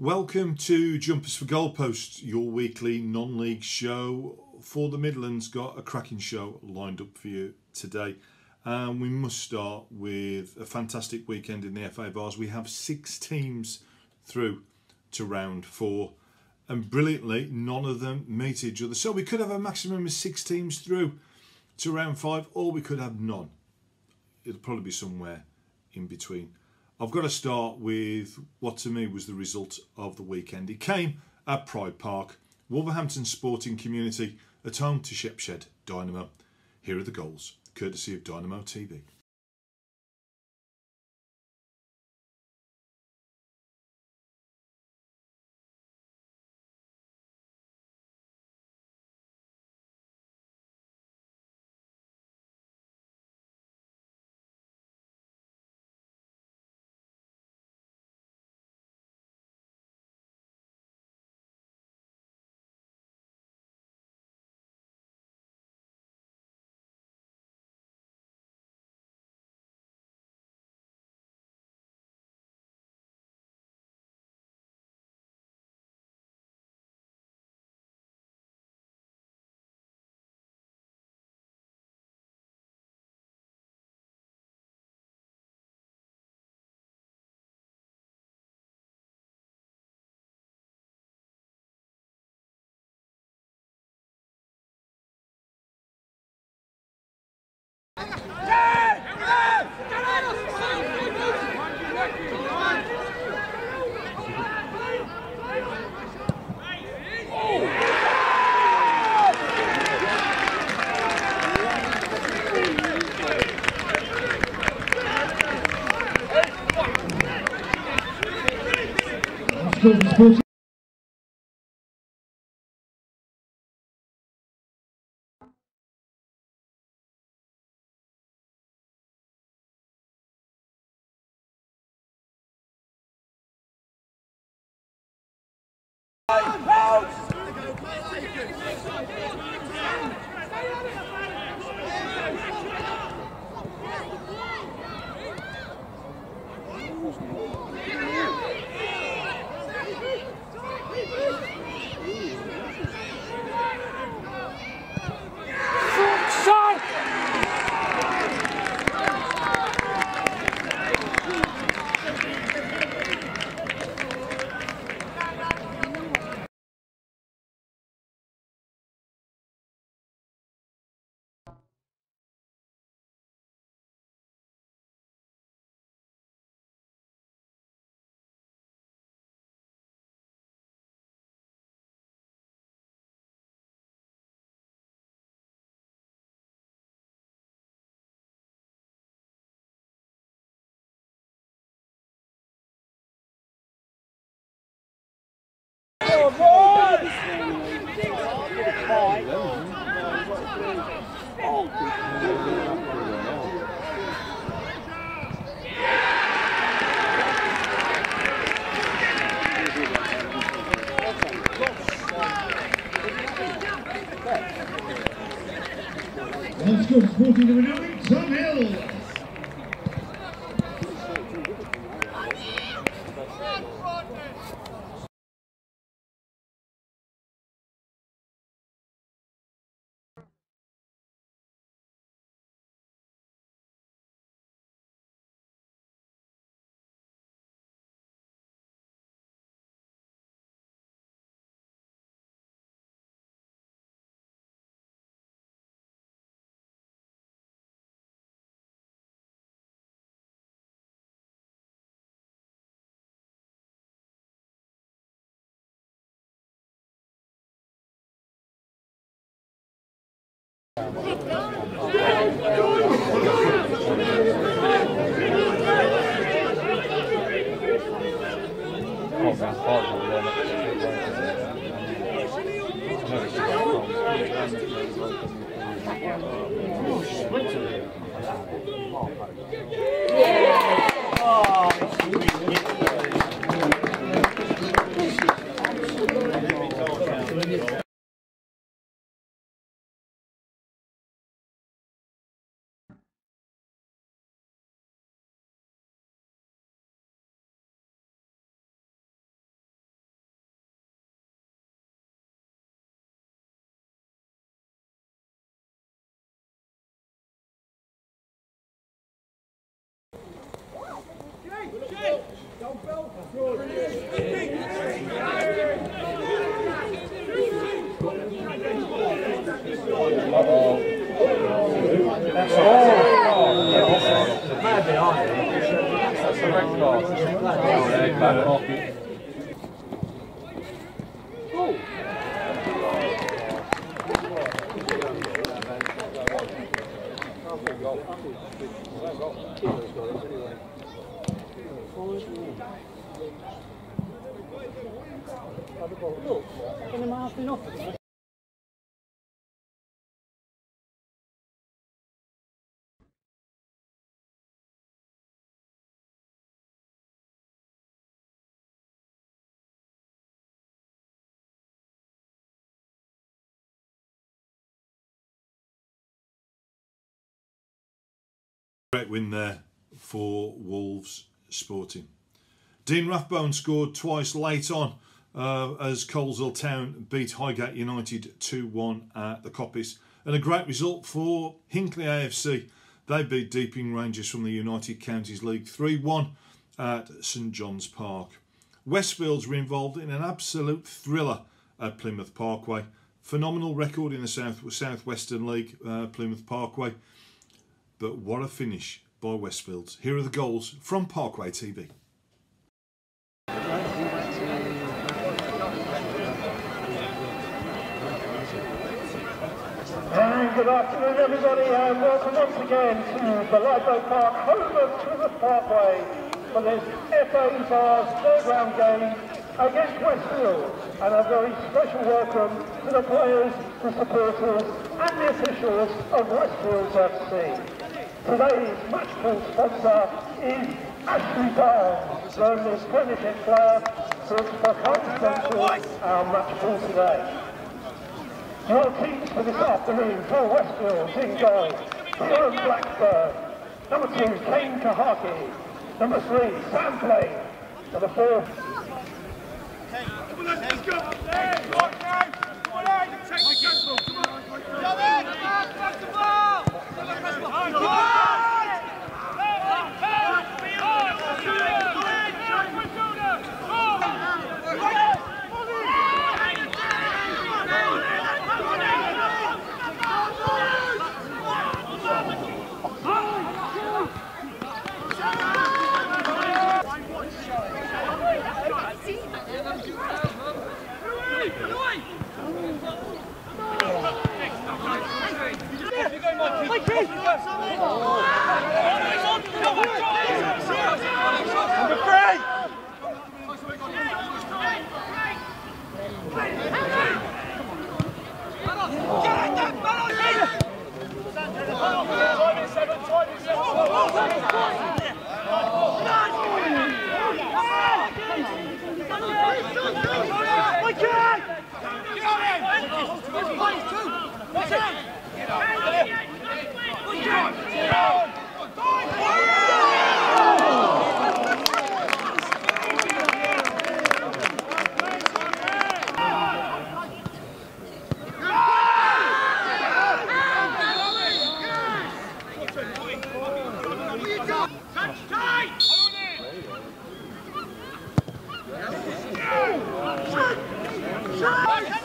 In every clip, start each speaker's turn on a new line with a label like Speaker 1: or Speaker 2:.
Speaker 1: Welcome to Jumpers for Goalposts, your weekly non-league show for the Midlands. Got a cracking show lined up for you today. We must start with a fantastic weekend in the FA Bars. We have 6 teams through to round 4, and brilliantly, none of them meet each other. So we could have a maximum of 6 teams through to round 5, or we could have none. It'll probably be somewhere in between. I've got to start with what to me was the result of the weekend. It came at Pride Park, Wolverhampton sporting community, at home to Shepshed Dynamo. Here are the goals, courtesy of Dynamo TV.
Speaker 2: Let's go, sporting the renewing Tom Hill.
Speaker 1: Great win there for Wolves Sporting. Dean Rathbone scored twice late on as Coleshill Town beat Highgate United 2-1 at the Coppice. And a great result for Hinckley AFC. They beat Deeping Rangers from the United Counties League 3-1 at St John's Park. Westfields were involved in an absolute thriller at Plymouth Parkway. Phenomenal record in the South-Western League, Plymouth Parkway. But what a finish by Westfields. Here are the goals from Parkway TV.
Speaker 2: And good afternoon everybody, and welcome once again to the Lido Park, home of Plymouth Parkway, for this FA Bars third round game against Westfield, and a very special welcome to the players, the supporters and the officials of Westfield FC. Today's match ball sponsor is Ashley Barnes, the Premiership player, who for co-sponsors our match ball today. Your teams for this afternoon for Westfield in goal: Kieran Blackburn, number 2 Kane Kahaki, number 3 Sam Plain, number 4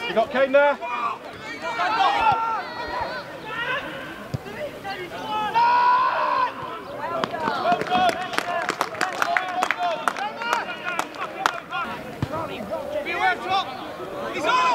Speaker 3: You got Kane there?
Speaker 4: He's on!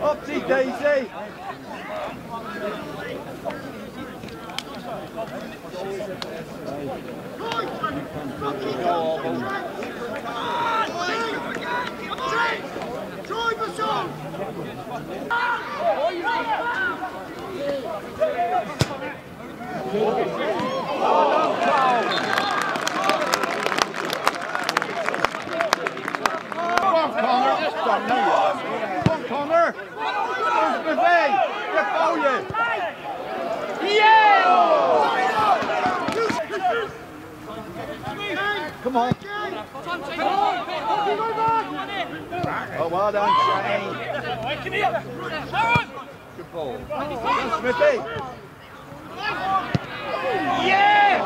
Speaker 3: Upsy daisy! Connor! Come on! Oh, well done, Shane! Good ball. Smithy! Yeah!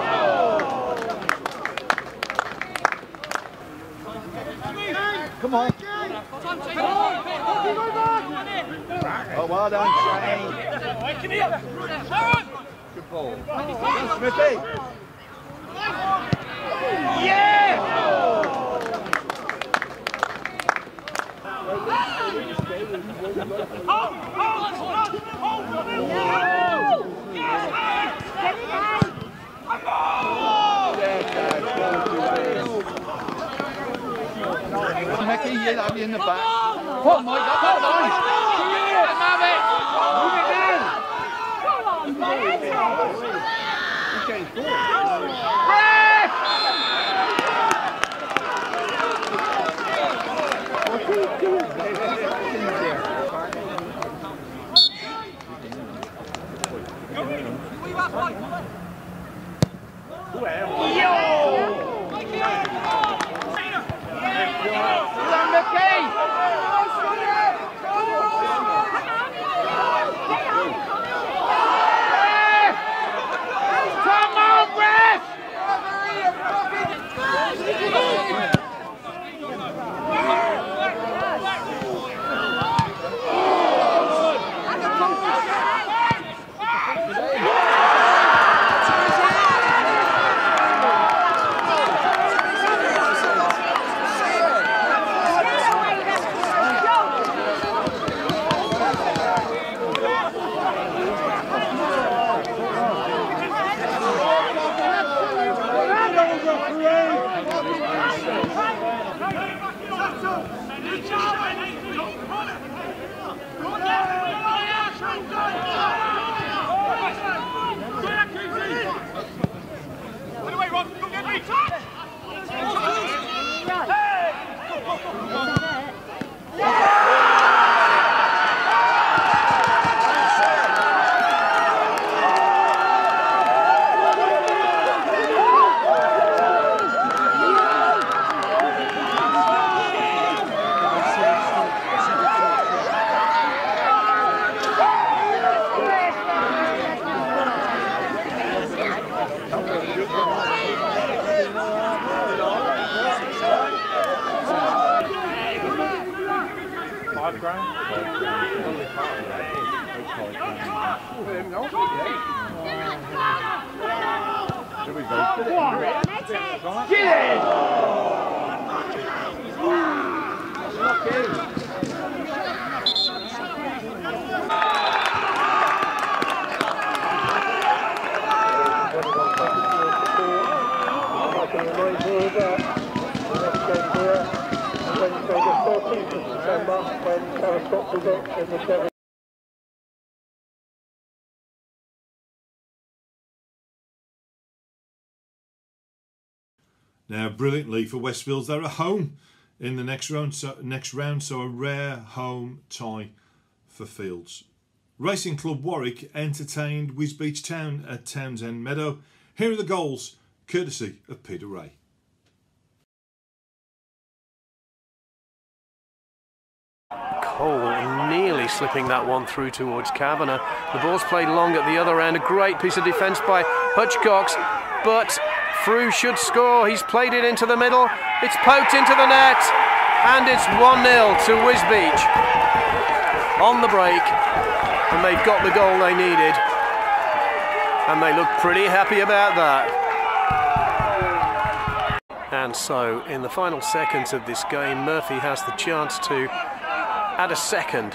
Speaker 3: Come on! Oh, well done, Shane! Good ball. Smithy! Yeah! Mickey, you'll have you in the back. Oh my God, hold on! Have it! Move it down!
Speaker 1: Now, brilliantly for Westfields, they're at home in the next round, so a rare home tie for Fields. Racing Club Warwick entertained Wisbech Town at Townsend Meadow. Here are the goals, courtesy of Peter Ray.
Speaker 5: Cole nearly slipping that one through towards Kavanagh. The ball's played long at the other end. A great piece of defence by Hutchcox, but Frew should score. He's played it into the middle. It's poked into the net, and it's 1-0 to Wisbech on the break, and they've got the goal they needed, and they look pretty happy about that. And so, in the final seconds of this game, Murphy has the chance to add a second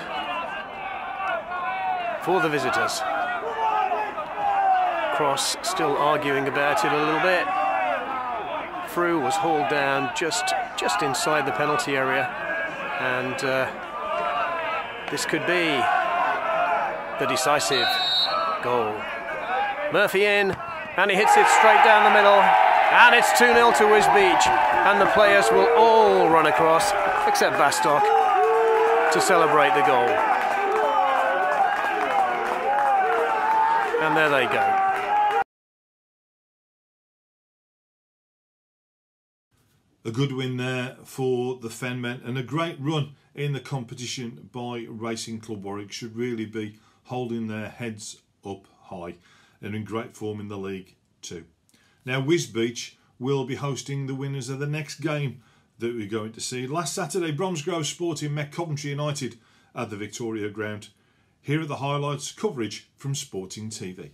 Speaker 5: for the visitors. Cross still arguing about it a little bit. Frew was hauled down just inside the penalty area, and this could be the decisive goal. Murphy in, and he hits it straight down the middle, and it's 2-0 to Wisbech, and the players will all run across, except Vastok, to celebrate the goal. And there they go.
Speaker 1: A good win there for the Fenmen, and a great run in the competition by Racing Club Warwick. Should really be holding their heads up high and in great form in the league too. Now Wisbech will be hosting the winners of the next game that we're going to see. Last Saturday, Bromsgrove Sporting met Coventry United at the Victoria Ground. Here are the highlights, coverage from Sporting TV.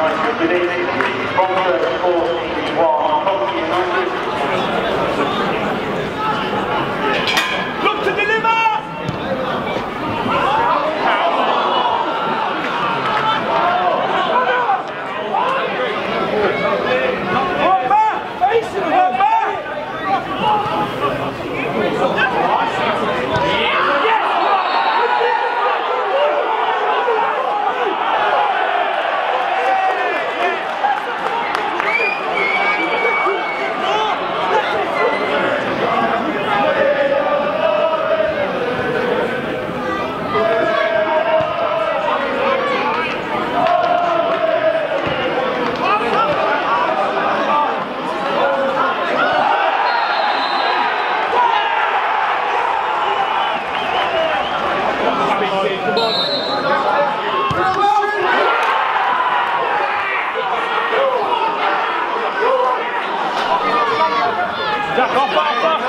Speaker 2: United. Good evening. Sponsor 41, Coventry United.
Speaker 4: Look to deliver! Right back! Facing right back! Jack off, off.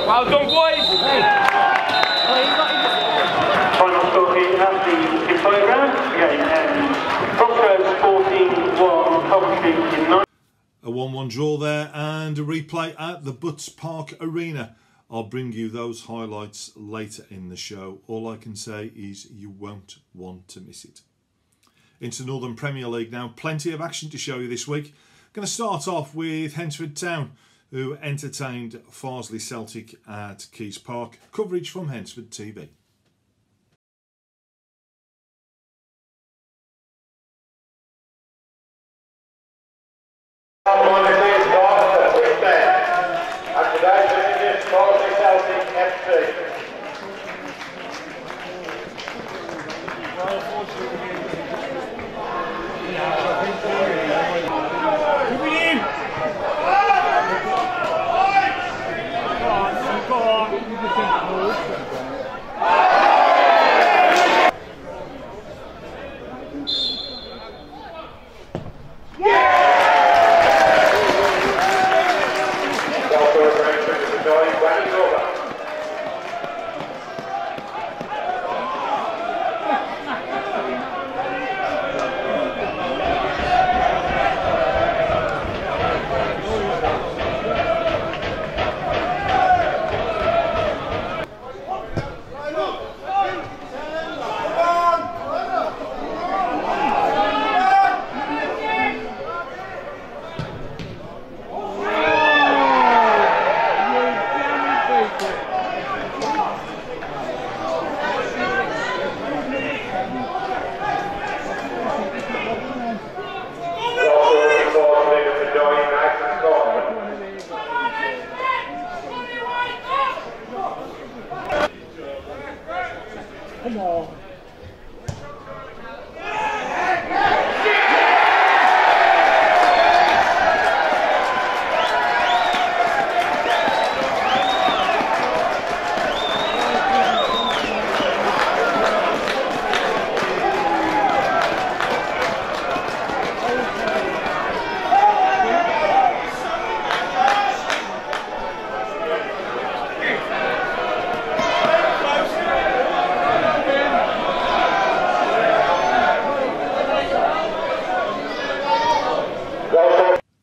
Speaker 4: Well done, boys!
Speaker 2: Final score here at the Victoria Ground. Again, Crossroads 14-1, Coventry United.
Speaker 1: A 1-1 draw there and a replay at the Butts Park Arena. I'll bring you those highlights later in the show. All I can say is you won't want to miss it. Into Northern Premier League now. Plenty of action to show you this week. Going to start off with Hensford Town, who entertained Farsley Celtic at Keys Park. Coverage from Hensford TV.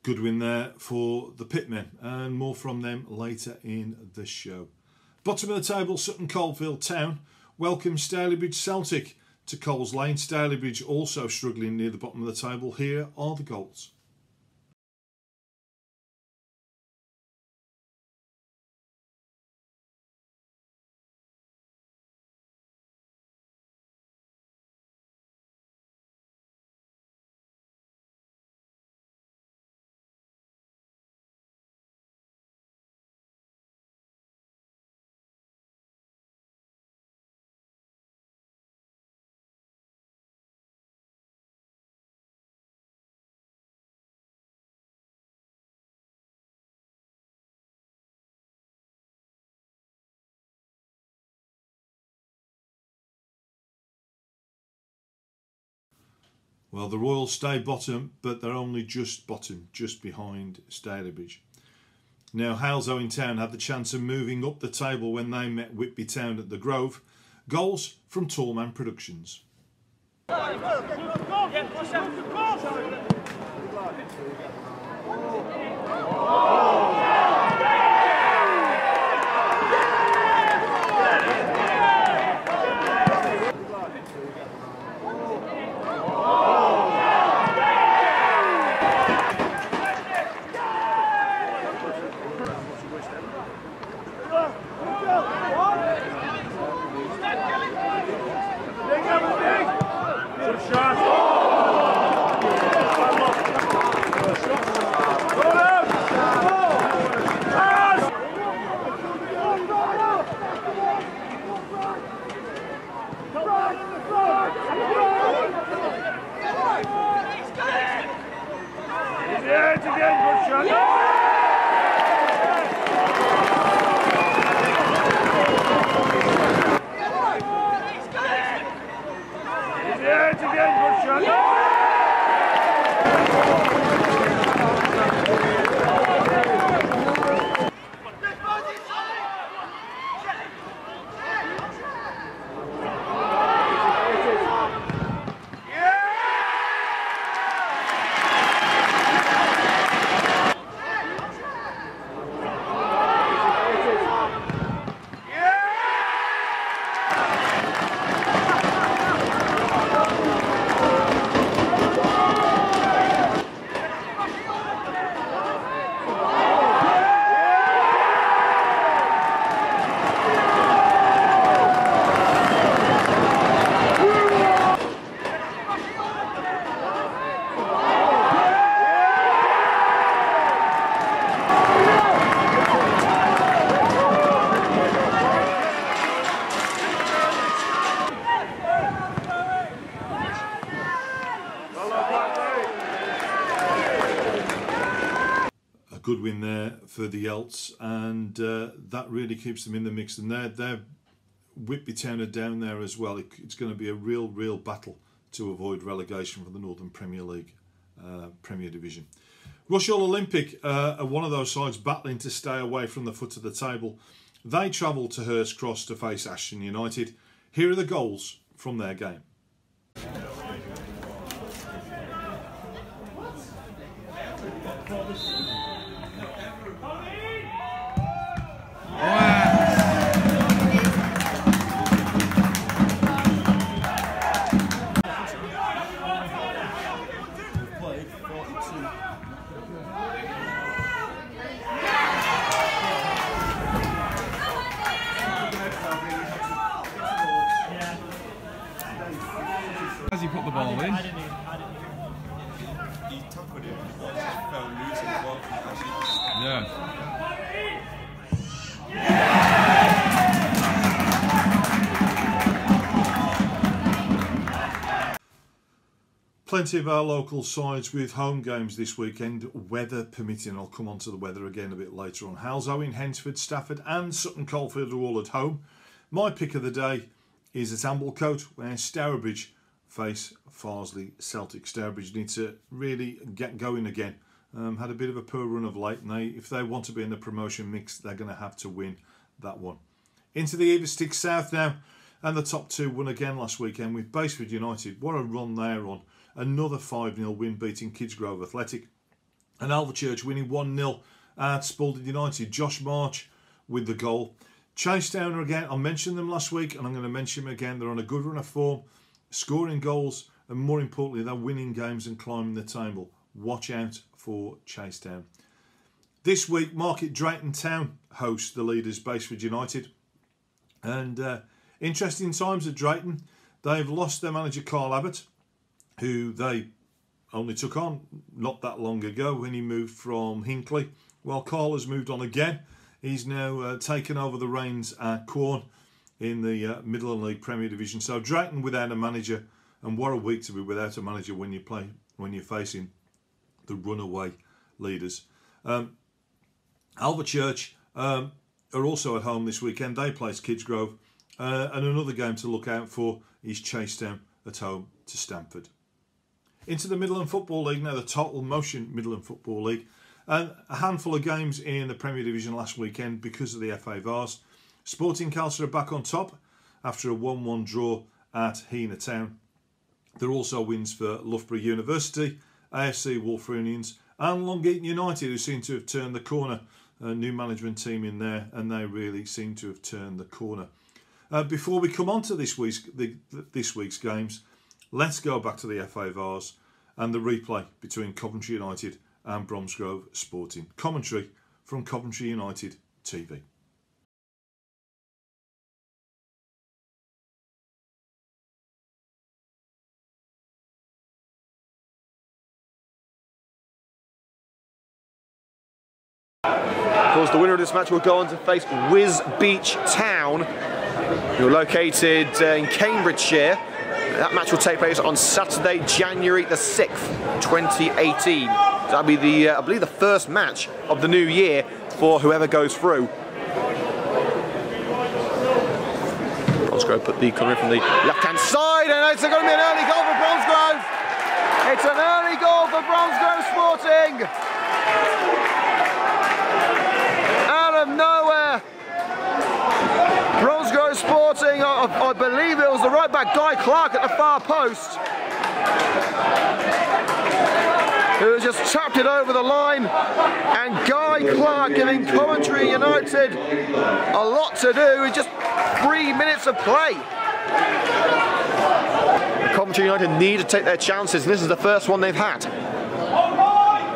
Speaker 1: Good win there for the Pitmen, and more from them later in the show. Bottom of the table, Sutton Coldfield Town welcome Stalybridge Celtic to Coles Lane. Stalybridge also struggling near the bottom of the table. Here are the goals. Well, the Royals stay bottom, but they're only just bottom, just behind Stalybridge. Now, Haleshoe Town had the chance of moving up the table when they met Whitby Town at the Grove. Goals from Tallman Productions. Good win there for the Elts, and that really keeps them in the mix. And they're Whitby Town are down there as well. It's going to be a real battle to avoid relegation from the Northern Premier League Premier Division. Rushill Olympic are one of those sides battling to stay away from the foot of the table. They travel to Hurst Cross to face Ashton United. Here are the goals from their game.
Speaker 3: As he put the ball in.
Speaker 6: He tackled him, but just fell loose as well.
Speaker 3: Yeah.
Speaker 1: Plenty of our local sides with home games this weekend, weather permitting. I'll come on to the weather again a bit later on. Haleshoe, Hensford, Stafford and Sutton Coldfield are all at home. My pick of the day is at Amblecote, where Stourbridge face Farsley Celtic. Stourbridge need to really get going again. Had a bit of a poor run of late, and if they want to be in the promotion mix, they're going to have to win that one. Into the evo-stick South now, and the top two won again last weekend with Baseford United. What a run they're on. Another 5-0 win beating Kidsgrove Athletic. And Alvechurch winning 1-0 at Spalding United. Josh March with the goal. Chasetown again, I mentioned them last week and I'm going to mention them again. They're on a good run of form, scoring goals, and more importantly, they're winning games and climbing the table. Watch out for Chasetown. This week, Market Drayton Town host the leaders, Baseford United. And interesting times at Drayton. They've lost their manager, Carl Abbott, who they only took on not that long ago when he moved from Hinckley. Well, Carl has moved on again. He's now taken over the reins at Quorn in the Midland League Premier Division. So Drayton without a manager, and what a week to be without a manager when you're facing the runaway leaders. Alvechurch are also at home this weekend. They place Kidsgrove, and another game to look out for is Chasetown at home to Stamford. Into the Midland Football League now, the Total Motion Midland Football League. And a handful of games in the Premier Division last weekend because of the FA Vars. Sporting Calcer are back on top after a 1-1 draw at Heanor Town. There are also wins for Loughborough University, AFC Wolverhamptonians and Long Eaton United, who seem to have turned the corner. A new management team in there, and they really seem to have turned the corner. Before we come on to this week's games, let's go back to the FA Vars and the replay between Coventry United and Bromsgrove Sporting. Commentary from Coventry United TV.
Speaker 7: Of course, the winner of this match will go on to face Wiz Beach Town, who are located in Cambridgeshire. That match will take place on Saturday, January the 6th, 2018. That'll be the, I believe, the first match of the new year for whoever goes through. Bromsgrove put the corner from the left-hand side, and it's going to be an early goal for Bromsgrove. It's an early goal for Bromsgrove Sporting. Out of nowhere, Bromsgrove Sporting, I believe it was the right back Guy Clark at the far post, who just tapped it over the line, and Guy Clark giving Coventry United a lot to do in just 3 minutes of play. Coventry United need to take their chances, and this is the first one they've had.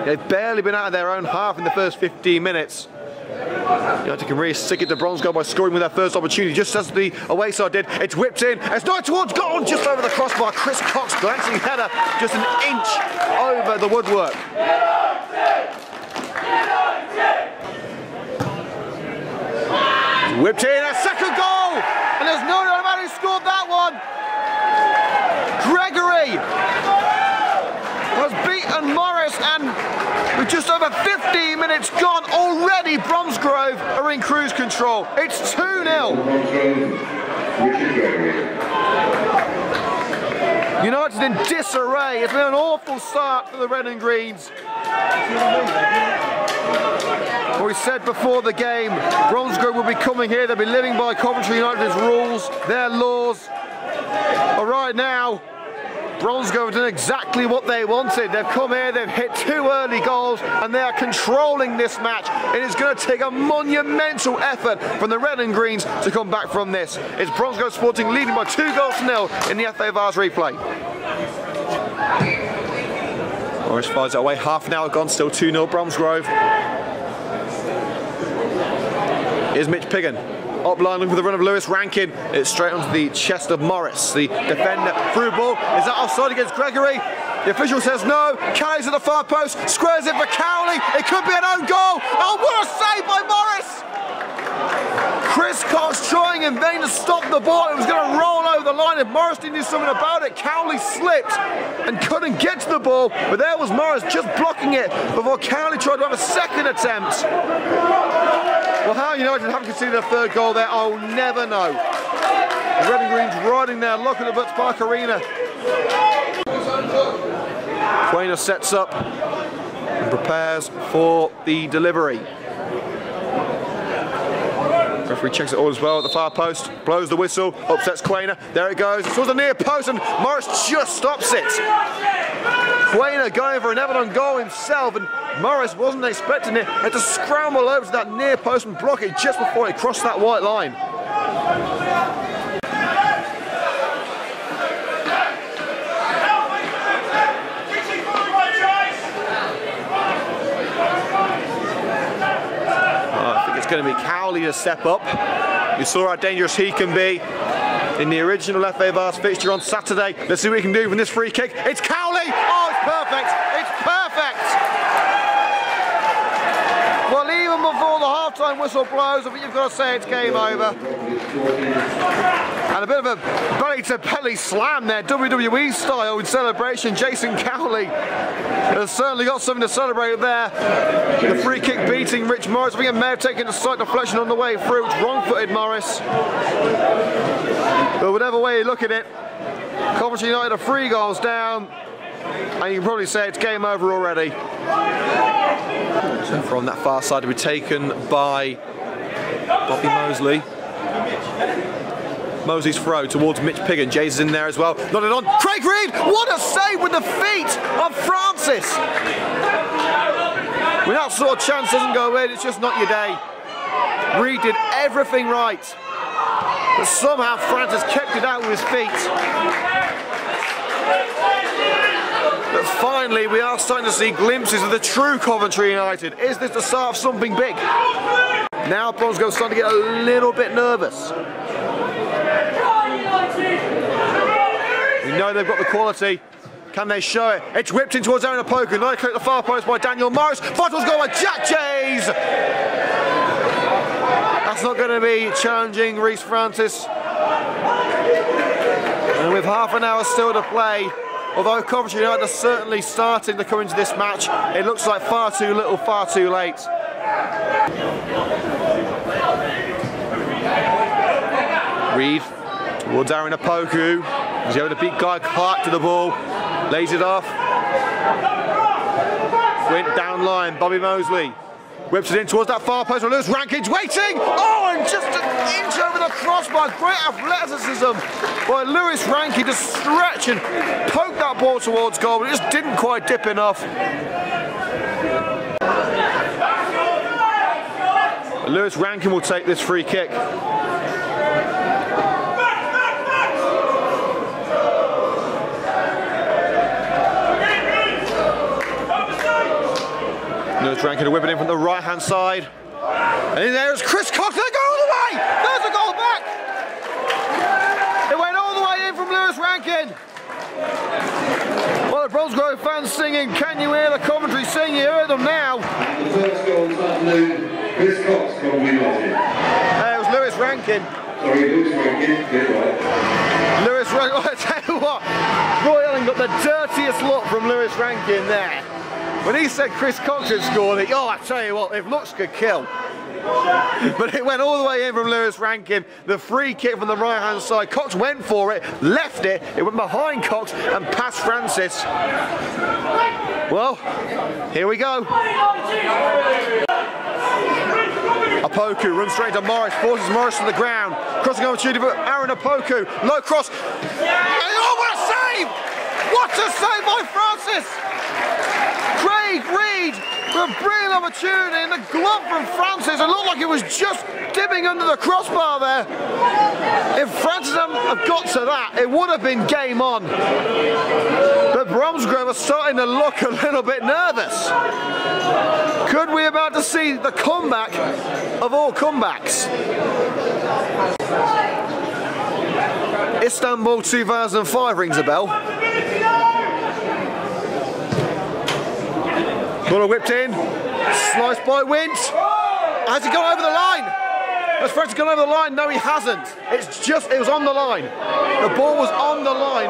Speaker 7: They've barely been out of their own half in the first 15 minutes. United can really stick it to Bromsgrove by scoring with their first opportunity, just as the away side did. It's whipped in, it's not towards goal, just over the crossbar. Chris Cox glancing header, just an inch over the woodwork. Whipped in, a second goal, and there's no doubt about who scored that one. Gregory has beaten Morris, and with just over 15 minutes gone, already Bromsgrove are in cruise control. It's 2-0. United in disarray. It's been an awful start for the Red and Greens. Well, we said before the game, Bromsgrove will be coming here. They'll be living by Coventry United's rules, their laws. But right now, Bromsgrove have done exactly what they wanted. They've come here, they've hit 2 early goals, and they are controlling this match. It is going to take a monumental effort from the Red and Greens to come back from this. It's Bromsgrove Sporting leading by 2-0 in the FA Vars replay. Morris fires it away, half an hour gone, still 2-0 Bromsgrove. Here's Mitch Piggin. Up line looking for the run of Lewis Rankin. It's straight onto the chest of Morris. The defender through ball. Is that offside against Gregory? The official says no. Carries at the far post. Squares it for Cowley. It could be an own goal. Oh, what a save by Morris! Chris Cox trying in vain to stop the ball. It was going to roll over the line. If Morris didn't do something about it, Cowley slipped and couldn't get to the ball. But there was Morris just blocking it before Cowley tried to have a second attempt. Well, how United haven't conceded a third goal there, I'll never know. The Red and Greens riding their luck at the Butts Park Arena. Quainer sets up and prepares for the delivery. Referee checks it all as well at the far post, blows the whistle, upsets Quainer. There it goes, it's towards the near post, and Morris just stops it. Quainer going for an evident goal himself, and Morris wasn't expecting it. Had to scramble over to that near post and block it just before it crossed that white line. I think it's going to be Cowley to step up. You saw how dangerous he can be in the original FA Vars fixture on Saturday. Let's see what he can do from this free kick. It's Cowley! Oh, it's perfect! It's perfect! Well, even before the half-time whistle blows, I think you've got to say it's game over. And a bit of a belly-to-belly slam there, WWE style in celebration. Jason Cowley has certainly got something to celebrate there. The free kick beating Rich Morris. I think it may have taken a slight deflection on the way through. It's wrong-footed Morris. But whatever way you look at it, Coventry United are 3 goals down. and you can probably say it's game over already. So from that far side to be taken by Bobby Mosley. Mosley's throw towards Mitch Piggin. Jays is in there as well. Nodded on. Craig Reed! What a save with the feet of Francis! When that sort of chance doesn't go in, it's just not your day. Reed did everything right. But somehow Francis kept it out with his feet. But finally, we are starting to see glimpses of the true Coventry United. Is this the start of something big? Now Bromsgrove starting to get a little bit nervous. We know they've got the quality. Can they show it? It's whipped in towards Aaron Opoku. Nice clip at the far post by Daniel Morris. Vital's goal by Jack Jays. That's not going to be challenging Reece Francis. And with half an hour still to play, although Coventry United are certainly starting to come into this match, it looks like far too little, far too late. Reed towards Aaron Opoku. He's able to beat Guy Clark to the ball. Lays it off. Went down line. Bobby Mosley whips it in towards that far post. Lewis Rankin's waiting. Oh, and just an inch over the crossbar. Great athleticism by Lewis Rankin to stretch and poke that ball towards goal, but it just didn't quite dip enough. Lewis Rankin will take this free kick. Lewis Rankin to whip it in from the right hand side. And in there is Chris Cox. They go all the way! There's a goal back! It went all the way in from Lewis Rankin. Well, the Bromsgrove fans singing, can you hear the Coventry sing? You hear them now.
Speaker 8: The first goal this afternoon, Chris Cox, Coventry United.
Speaker 7: It was Lewis Rankin.
Speaker 8: Sorry, Lewis Rankin, get it right.
Speaker 7: Lewis Rankin, I tell you what, Roy Ellen got the dirtiest look from Lewis Rankin there. When he said Chris Cox had scored it, oh, I tell you what, if looks could kill. But it went all the way in from Lewis Rankin. The free kick from the right-hand side. Cox went for it, left it. It went behind Cox and past Francis. Well, here we go. Opoku runs straight to Morris, forces Morris to the ground. Crossing opportunity for Aaron Opoku. Low cross. Oh, what a save! What a save by Francis! Craig Reed with a brilliant opportunity, and the glove from Francis, it looked like it was just dipping under the crossbar there. If Francis hadn't got to that, it would have been game on. But Bromsgrove are starting to look a little bit nervous. Could we about to see the comeback of all comebacks? Istanbul 2005 rings a bell. Ball whipped in, sliced by Wint. Has he gone over the line? Has Francis gone over the line? No, he hasn't. It was on the line. The ball was on the line.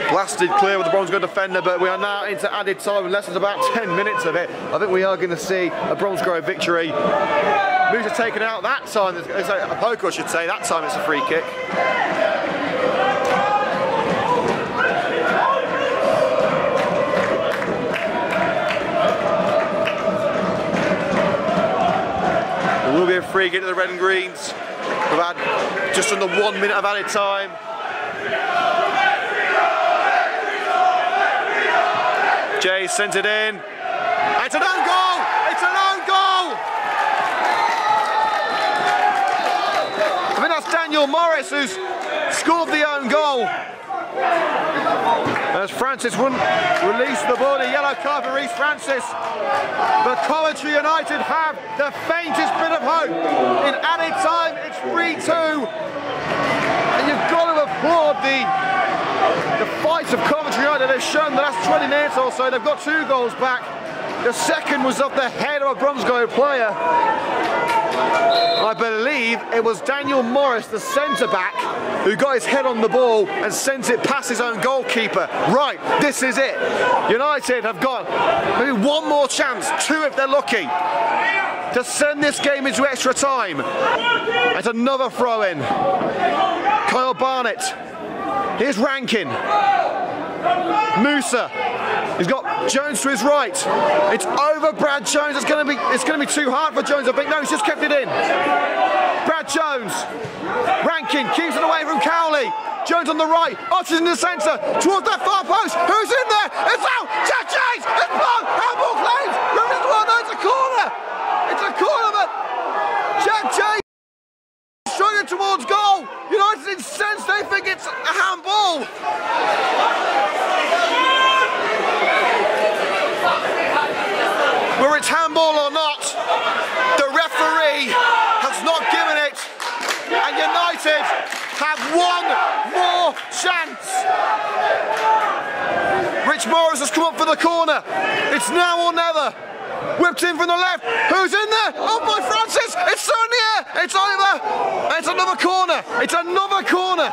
Speaker 7: Blasted clear with the Bromsgrove defender, but we are now into added time with less than about 10 minutes of it. I think we are going to see a Bromsgrove victory. Moves are taken out that time. A poke, I should say. That time it's a free kick. There will be a free kick to the red and greens. We've had just under 1 minute of added time. Jay sent it in. It's an own goal! It's an own goal! I think that's Daniel Morris who's scored the own goal. As Francis wouldn't release the ball, a yellow card for Reece Francis. But Coventry United have the faintest bit of hope. In added time, it's 3-2. And you've got to applaud the fight of Coventry United. They've shown the last 20 minutes or so, they've got 2 goals back. The second was off the head of a Bromsgrove player. I believe it was Daniel Morris, the centre-back, who got his head on the ball and sent it past his own goalkeeper. Right, this is it. United have got maybe 1 more chance, 2 if they're lucky, to send this game into extra time. It's another throw-in. Kyle Barnett. Here's Rankin. Musa. He's got Jones to his right. It's over Brad Jones. It's going to be too hard for Jones, I think. No, he's just kept it in. Brad Jones. Rankin keeps it away from Cowley. Jones on the right. Archer's in the centre. Towards that far post. Who's in there? It's out. Jack James. It's blocked. Handball claims. No, it's a corner. It's a corner, but Jack James struggling towards goal. United incensed. They think it's a handball. Whether it's handball or not, the referee has not given it, and United have one more chance. Rich Morris has come up for the corner. It's now or never. Whipped in from the left. Who's in there? Oh, by Francis. It's still in the air. It's over. It's another corner. It's another corner.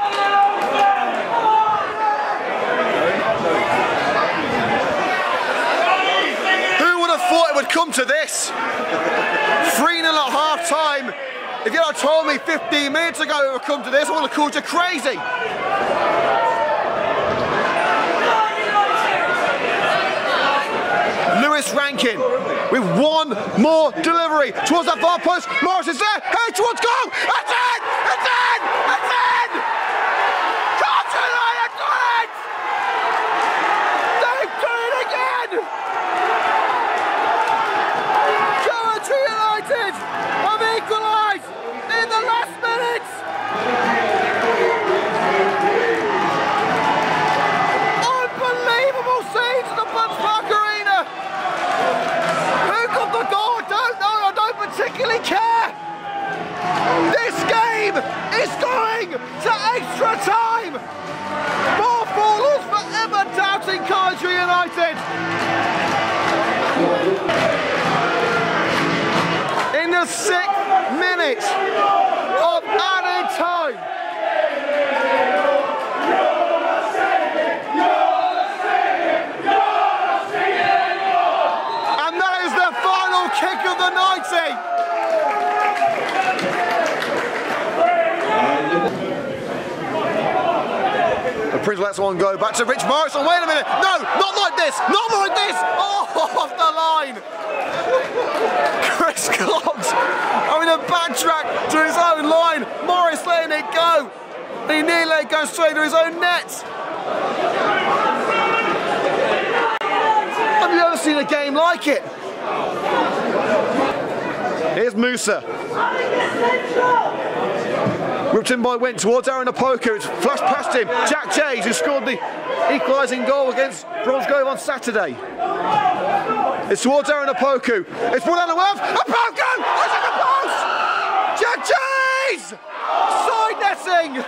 Speaker 7: Thought it would come to this. 3-0 at half time. If you had told me 15 minutes ago it would come to this, I would have called you crazy. Lewis Rankin with one more delivery towards that far post. Morris is there. Hey, towards goal. It's in! It's in! It's in! Come to United, got it! They've done it again! United have equalised in the last minutes. Unbelievable scenes at the Bunce Park Arena. Who got the goal? I don't know. I don't particularly care. This game is going to extra time. More followers forever doubting Coventry United. In the 6th minute of added time. And that is the final kick of the 90. The Prince lets one go back to Rich Morris. Oh, wait a minute. No, not like this. Not like this. Oh, off the line. Chris Cox having a backtrack to his own line. Morris letting it go. He nearly let it go straight to his own net. Have you ever seen a game like it? Here's Musa. Whipped in by Wint towards Aaron Opoku. It's flashed past him. Jack Jays, who scored the equalising goal against Bromsgrove on Saturday. It's towards Aaron Opoku. It's brought down the Welsh. Opoku! It's at the post! Jack Jays! Side netting!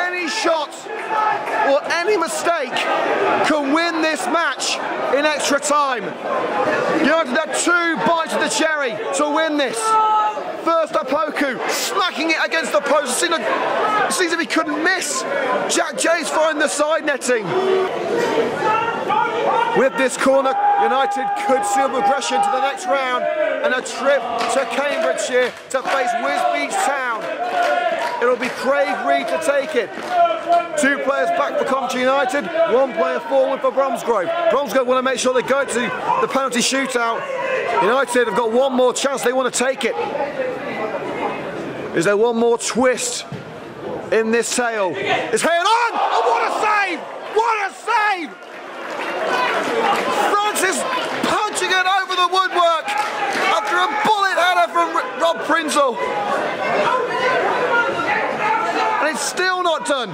Speaker 7: Any shot or any mistake can win this match in extra time. United had 2 bites of the cherry to win this. First, Opoku smacking it against the post. It seems if he couldn't miss. Jack Jays find the side netting. With this corner, United could seal progression to the next round and a trip to Cambridgeshire to face Wisbech Town. It'll be Craig Reed to take it. 2 players back for Coventry United, 1 player forward for Bromsgrove. Bromsgrove want to make sure they go to the penalty shootout. United have got 1 more chance, they want to take it. Is there 1 more twist in this tale? It's headed on! Oh, what a save! What a save! Francis punching it over the woodwork after a bullet header from Rob Prinzel. And it's still not done.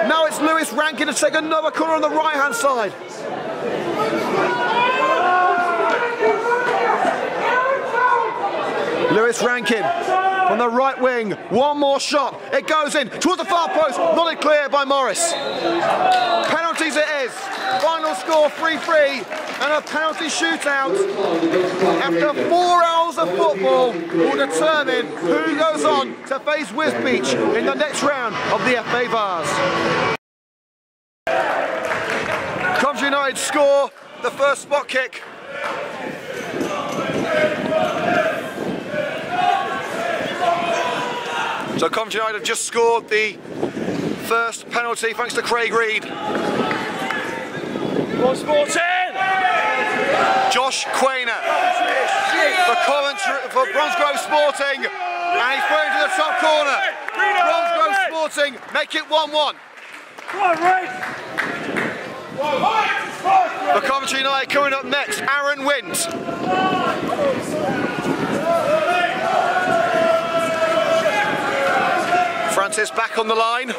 Speaker 7: Now it's Lewis Rankin to take another corner on the right-hand side. Lewis Rankin from the right wing, 1 more shot, it goes in towards the far post, not clear by Morris. Penalties it is, final score 3-3 and a penalty shootout. After 4 hours of football will determine who goes on to face Wisbech in the next round of the FA Vase. Coventry United score the first spot kick. So Coventry United have just scored the first penalty thanks to Craig Reed. Josh Quainer for Bromsgrove Sporting, and he's put into the top corner. Bromsgrove Sporting make it 1-1. For Coventry United coming up next, Aaron Wint. Francis back on the line.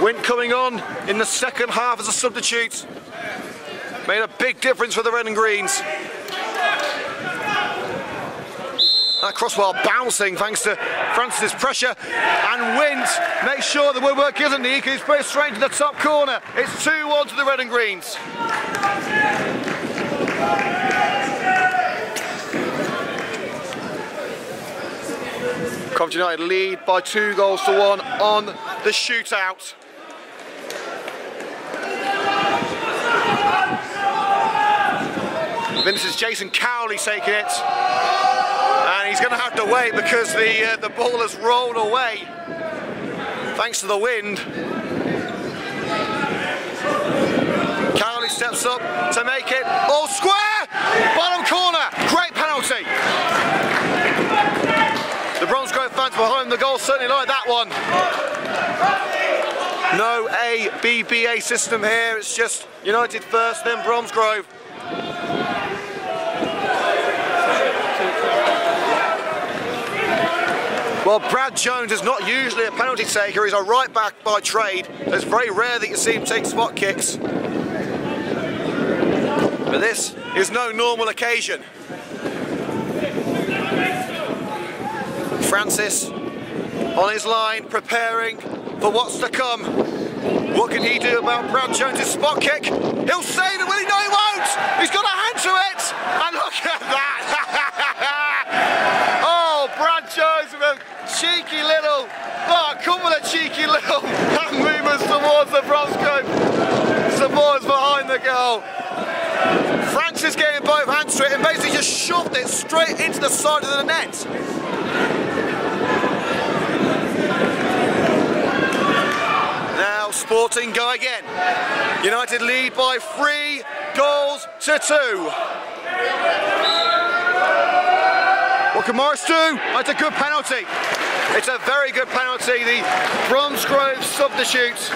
Speaker 7: Wint coming on in the second half as a substitute. Made a big difference for the red and greens. That crossbar bouncing thanks to Francis's pressure, and Wint makes sure the woodwork isn't neat. He's put it straight to the top corner. It's 2-1 to the red and greens. Coventry United lead by 2-1 on the shootout. This is Jason Cowley taking it, and he's going to have to wait because the ball has rolled away thanks to the wind. Cowley steps up to make it all square, bottom corner, great penalty. The Bromsgrove fans behind the goal certainly like that one. No A-B-B-A system here, it's just United first, then Bromsgrove. Well, Brad Jones is not usually a penalty taker, he's a right back by trade. It's very rare that you see him take spot kicks. But this is no normal occasion. Francis on his line, preparing for what's to come. What can he do about Brad Jones' spot kick? He'll save it, will he? No, he won't! He's got a hand to it! And look at that! Oh, Brad Jones with a cheeky little, a couple of cheeky little hand movements towards the Bromsgrove supporters behind the goal. Francis getting both hands to it and basically just shoved it straight into the side of the net. Now Sporting go again. United lead by 3-2. What can Morris do? That's a good penalty. It's a very good penalty. The Bromsgrove substitute,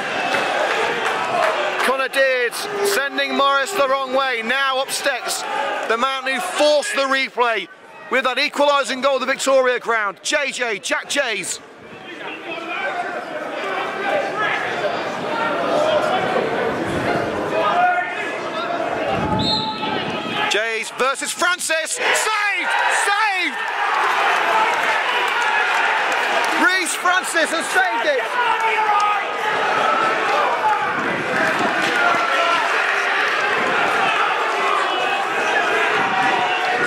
Speaker 7: Connor Deards, sending Morris the wrong way. Now up steps the man who forced the replay with that equalising goal, the Victoria ground. Jack Jays. Jays versus Francis. Saved! Saved! Reece Francis has saved it.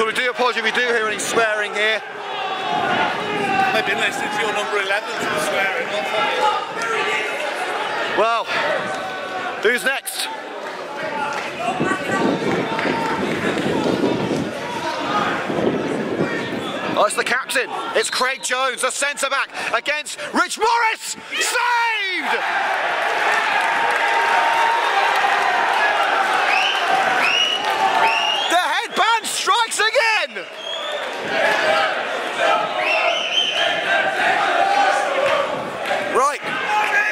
Speaker 7: We do apologise if we do hear any swearing here.
Speaker 6: I've been listening to your number 11 swearing.
Speaker 7: Well, who's next? Oh, it's the captain. It's Craig Jones, the centre-back, against Rich Morris. Saved! The headband strikes again! Right,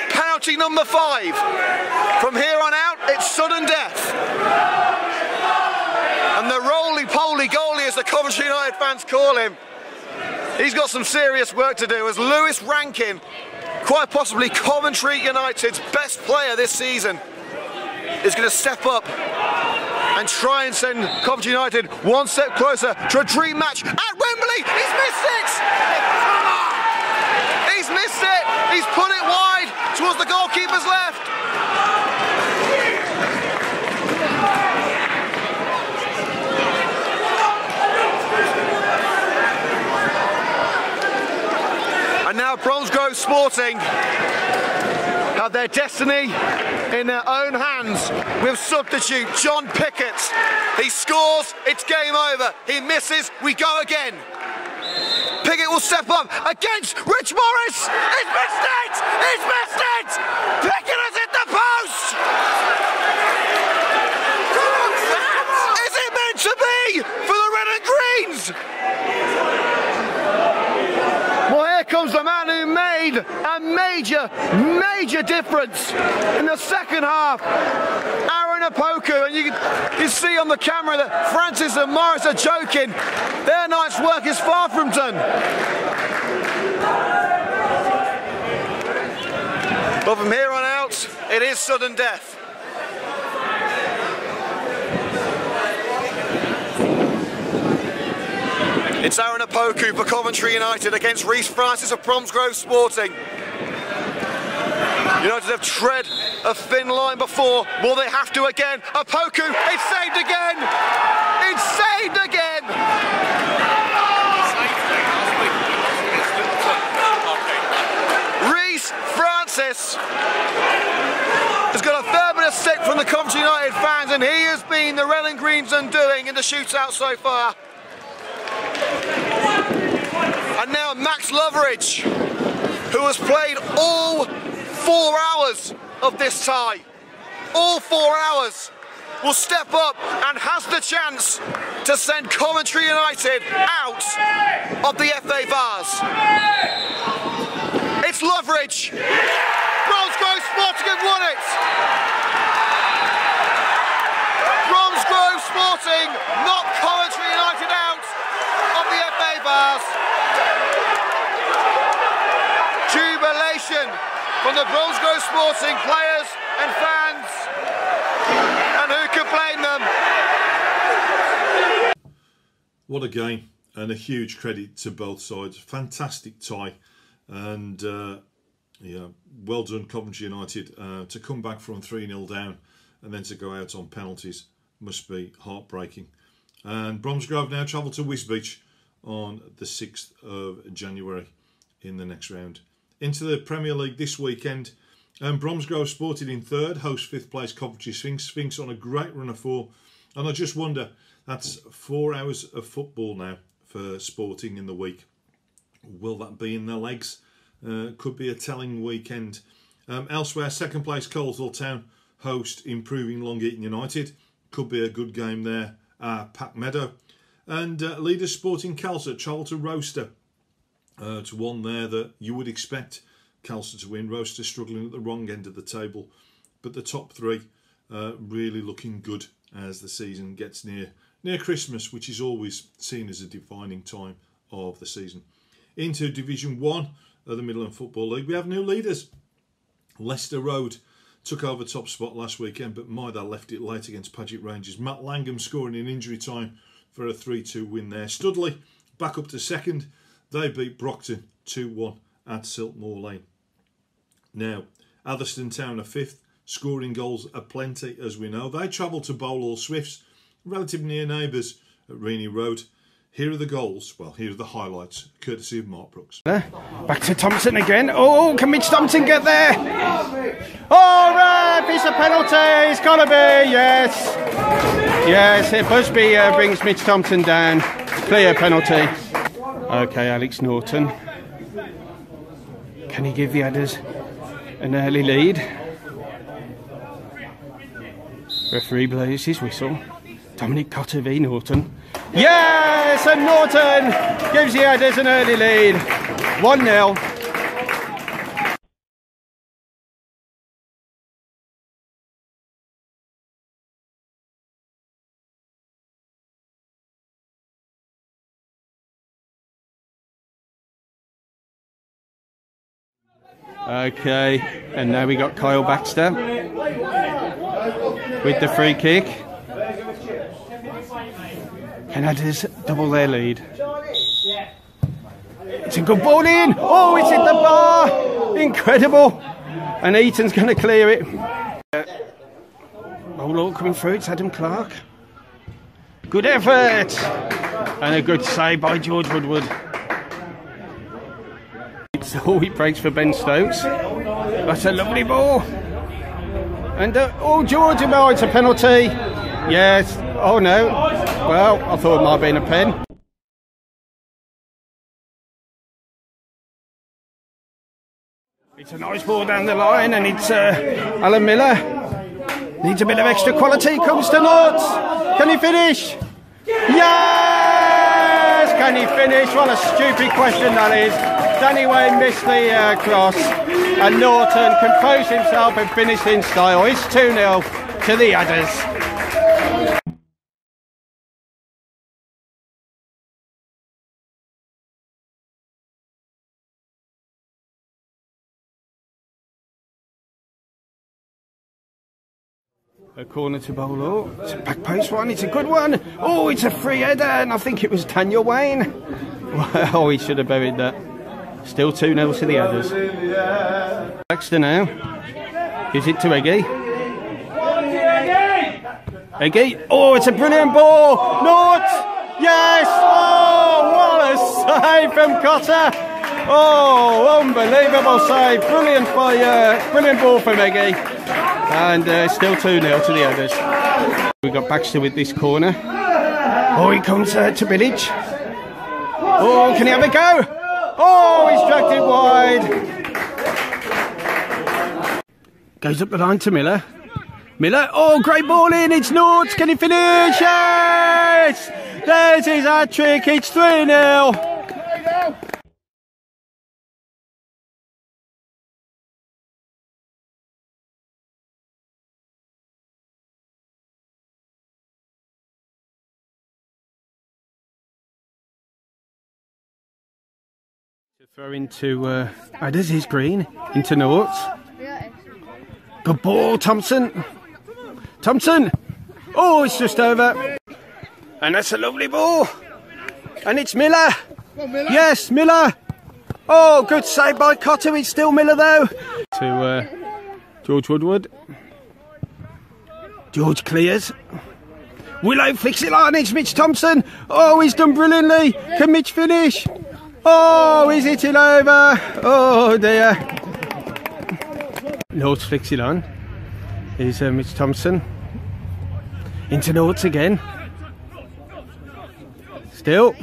Speaker 7: penalty number 5. From here on out, it's sudden death. And the roly-poly goalie, as the Coventry United fans call him, he's got some serious work to do as Lewis Rankin, quite possibly Coventry United's best player this season, is going to step up and try and send Coventry United one step closer to a dream match at Wembley. He's missed it! He's missed it! He's put it wide towards the goalkeeper's left. And now Bromsgrove Sporting have their destiny in their own hands with substitute John Pickett. He scores, it's game over. He misses, we go again. Pickett will step up against Rich Morris. He's missed it! He's missed it! Pickett has hit the post! Is it meant to be for the red and greens? Well, here comes the man who made a major difference in the second half. Aaron Opoku, and you can see on the camera that Francis and Morris are joking. Their night's work is far from done. But from here on out, it is sudden death. It's Aaron Opoku for Coventry United against Rhys Francis of Bromsgrove Sporting. United have tread a thin line before. Will they have to again? Opoku, it's saved again! It's saved again! Rhys Francis has got a fair bit of stick from the Coventry United fans, and he has been the red and green's undoing in the shootout so far. And now Max Loveridge, who has played all 4 hours of this tie, all 4 hours, will step up and has the chance to send Coventry United out of the FA Vase. It's Loveridge. Bromsgrove Sporting have won it. Bromsgrove Sporting knock Coventry United out of the FA Vase. Jubilation from the Bromsgrove Sporting players and fans, and who can blame them?
Speaker 1: What a game, and a huge credit to both sides. Fantastic tie, and yeah, well done Coventry United to come back from 3-0 down and then to go out on penalties must be heartbreaking. And Bromsgrove now travel to Wisbech on the 6th of January in the next round. Into the Premier League this weekend, Bromsgrove Sporting in third, host 5th place Coventry Sphinx. Sphinx on a great run of 4, and I just wonder, that's 4 hours of football now for Sporting in the week. Will that be in their legs? Could be a telling weekend. Elsewhere, 2nd place Coleshill Town host Improving Long Eaton United. Could be a good game there at Pack Meadow. And leaders Sporting Calcer travel to Roaster. To one there that you would expect Calcer to win. Roaster struggling at the wrong end of the table, but the top 3 really looking good as the season gets near Christmas, which is always seen as a defining time of the season. Into Division 1 of the Midland Football League, we have new leaders. Leicester Road took over top spot last weekend, but they left it late against Paget Rangers. Matt Langham scoring in injury time for a 3-2 win there. Studley back up to 2nd. They beat Brockton 2-1 at Siltmoor Lane. Now, Atherstone Town are 5th, scoring goals aplenty, as we know. They travel to Bowlhall Swifts, relatively near neighbours at Reaney Road. Here are the goals, well, here are the highlights, courtesy of Mark Brooks.
Speaker 3: Back to Thompson again. Oh, can Mitch Thompson get there? Oh, right, piece of penalty, it's got to be, yes. Yes, it Busby brings Mitch Thompson down. Clear penalty. Okay, Alex Norton. Can he give the Adders an early lead? Referee blows his whistle. Dominic Cotter v Norton. Yes, and Norton gives the Adders an early lead. 1-0. Okay, and now we got Kyle Baxter with the free kick. Can Adders double their lead? It's a good ball in! Oh, it's hit the bar! Incredible! And Eaton's going to clear it. Ball coming through, it's Adam Clark. Good effort! And a good save by George Woodward. So he breaks for Ben Stokes. That's a lovely ball. And oh, George, no, it's a penalty. Yes. Oh no. Well, I thought it might have been a pen. It's a nice ball down the line, and it's Alan Miller. Needs a bit of extra quality. Comes to Norts. Can he finish? Yes! Can he finish? What a stupid question that is. Danny Wayne missed the cross, and Norton composed himself and finished in style. It's 2-0 to the Adders. A corner to bowl. Oh, it's a back post one. It's a good one. Oh, it's a free header, and I think it was Daniel Wayne. Oh, he should have buried that. Still 2-0 to the Adders. Baxter now. Gives it to Eggy. Eggy. Oh, it's a brilliant ball. North. Yes. Oh, what a save from Cotter. Oh, unbelievable save. Brilliant ball from Eggy. And still 2-0 to the Adders. We've got Baxter with this corner. Oh, he comes to Village. Oh, can he have a go? Oh, he's dragged it wide. Goes up the line to Miller. Miller, oh, great ball in. It's Norts. Can he finish? Yes! There's his hat-trick. It's 3-0. Throw into Adders is green into Norts. Good ball, Thompson. Thompson. Oh, it's just over. And that's a lovely ball. And it's Miller. Yes, Miller. Oh, good save by Cotter. It's still Miller though. To George Woodward. George clears. Willow flicks it on. It's Mitch Thompson. Oh, he's done brilliantly. Can Mitch finish? Oh, he's hitting over. Oh dear. Norts flicks it on. Here's Mitch Thompson. Into Norts again. Still.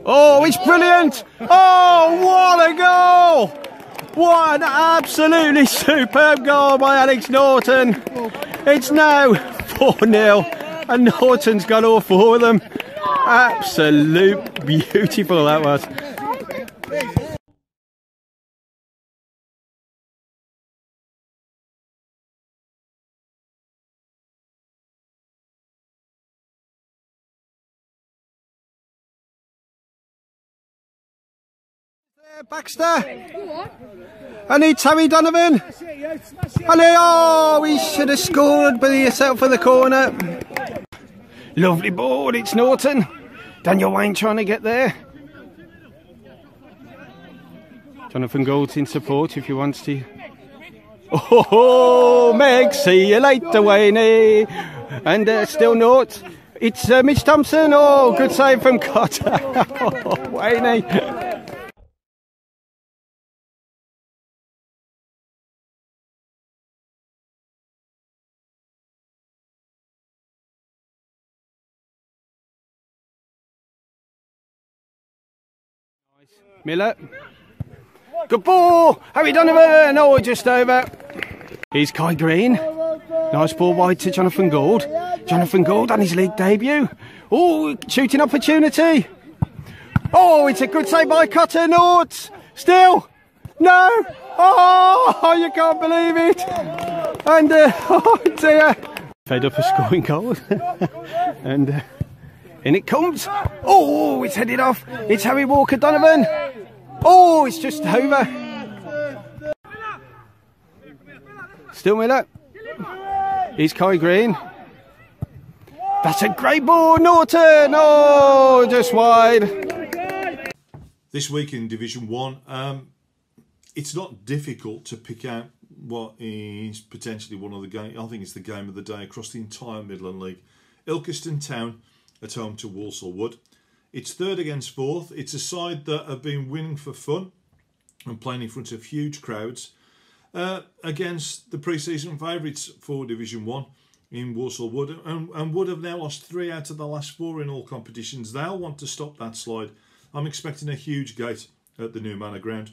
Speaker 3: Oh, it's brilliant. Oh, what a goal. What an absolutely superb goal by Alex Norton. It's now 4-0 and Norton's got all four of them. Absolute beautiful that was. Baxter. And it's Harry Donovan. And oh, he should have scored, but he set up for the corner. Lovely ball, it's Norton. Daniel Wayne trying to get there. Jonathan Gold's in support if he wants to. Oh, Meg, see you later, Wayne. And still North. It's Mitch Thompson. Oh, good save from Cotter. Oh, Wayne. Miller. Good ball. Harry Donovan. Oh, just over. Here's Kai Green. Nice ball wide to Jonathan Gould. Jonathan Gould on his league debut. Oh, shooting opportunity. Oh, it's a good save by Cotter. Norts. Still. No. Oh, you can't believe it. And, oh dear. Fed up a scoring goal. And in it comes. Oh, it's headed off. It's Harry Walker Donovan. Oh, it's just over. Still Miller. Here's Kai Green. That's a great ball, Norton. Oh, just wide.
Speaker 1: This week in Division 1, it's not difficult to pick out what is potentially one of the games. I think it's the game of the day across the entire Midland League. Ilkeston Town at home to Walsall Wood. It's third against fourth. It's a side that have been winning for fun and playing in front of huge crowds. against the pre-season favourites for Division 1 in Walsall Wood, and Wood have now lost 3 out of the last 4 in all competitions. They'll want to stop that slide. I'm expecting a huge gate at the new Manor Ground.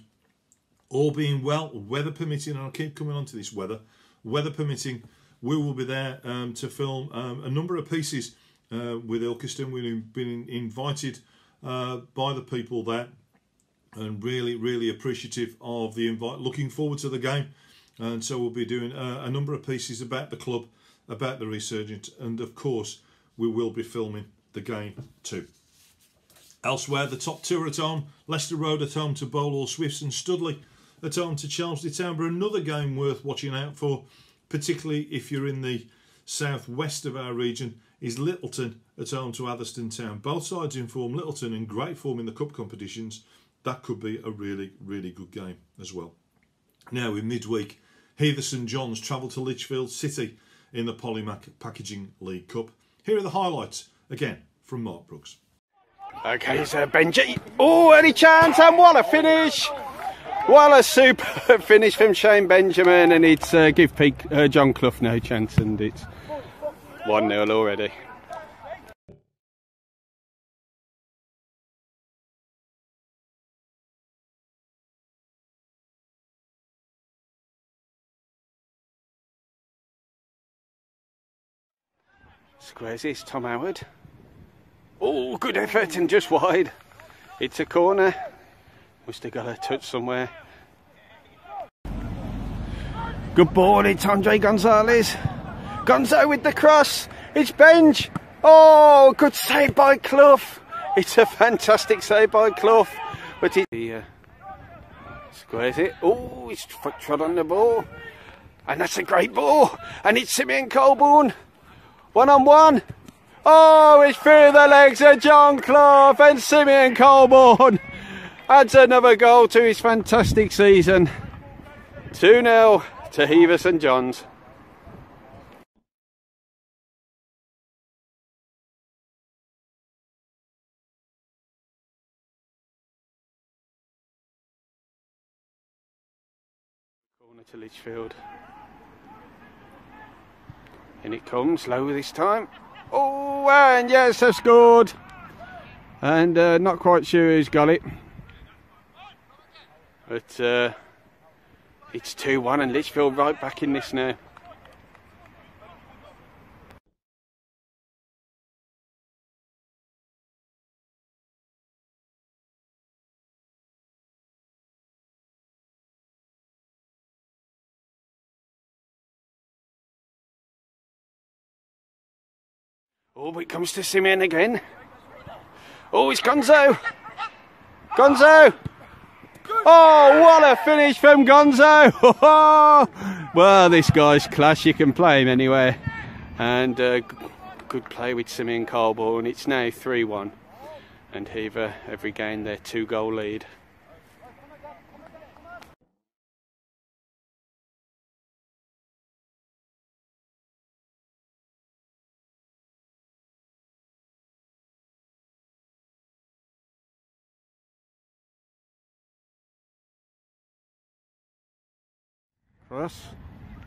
Speaker 1: All being well, weather permitting, and I'll keep coming on to this weather permitting, we will be there to film a number of pieces with Ilkeston. We've been invited by the people there, and really appreciative of the invite. Looking forward to the game, and so we'll be doing a number of pieces about the club, about the resurgent, and of course we will be filming the game too. Elsewhere, the top 2 are at home. Leicester Road at home to Bowlhall Swifts, and Studley at home to Chelmsley Town. But another game worth watching out for, particularly if you're in the southwest of our region, is Littleton at home to Atherstone Town. Both sides in form. Littleton in great form in the cup competitions. That could be a really good game as well. Now in midweek, Heather St John's travel to Lichfield City in the Polymac Packaging League Cup. Here are the highlights, again, from Mark Brooks.
Speaker 3: Okay, so Benji. Oh, any chance, and what a finish! What a superb finish from Shane Benjamin, and it's give John Clough no chance, and it's 1-0 already. Squares this, Tom Howard. Oh, good effort and just wide. It's a corner. Must have got a touch somewhere. Good ball, it's Andre Gonzalez. Gonzo with the cross. It's Benj. Oh, good save by Clough. It's a fantastic save by Clough. But he squares it. Oh, he's trod on the ball. And that's a great ball. And it's Simeon Colborne. 1-on-1. Oh, it's through the legs of John Clough, and Simeon Colborne adds another goal to his fantastic season. 2-0 to Heather St John's. Corner to Lichfield. In it comes, low this time. Oh, and yes, they've scored. And not quite sure who's got it. But it's 2-1 and Lichfield right back in this now. Oh, it comes to Simeon again. Oh, it's Gonzo. Gonzo. Oh, what a finish from Gonzo. Well, this guy's class. You can play him anywhere. And good play with Simeon Colborne. It's now 3-1. And Heather, every game, their 2-goal lead. Cross.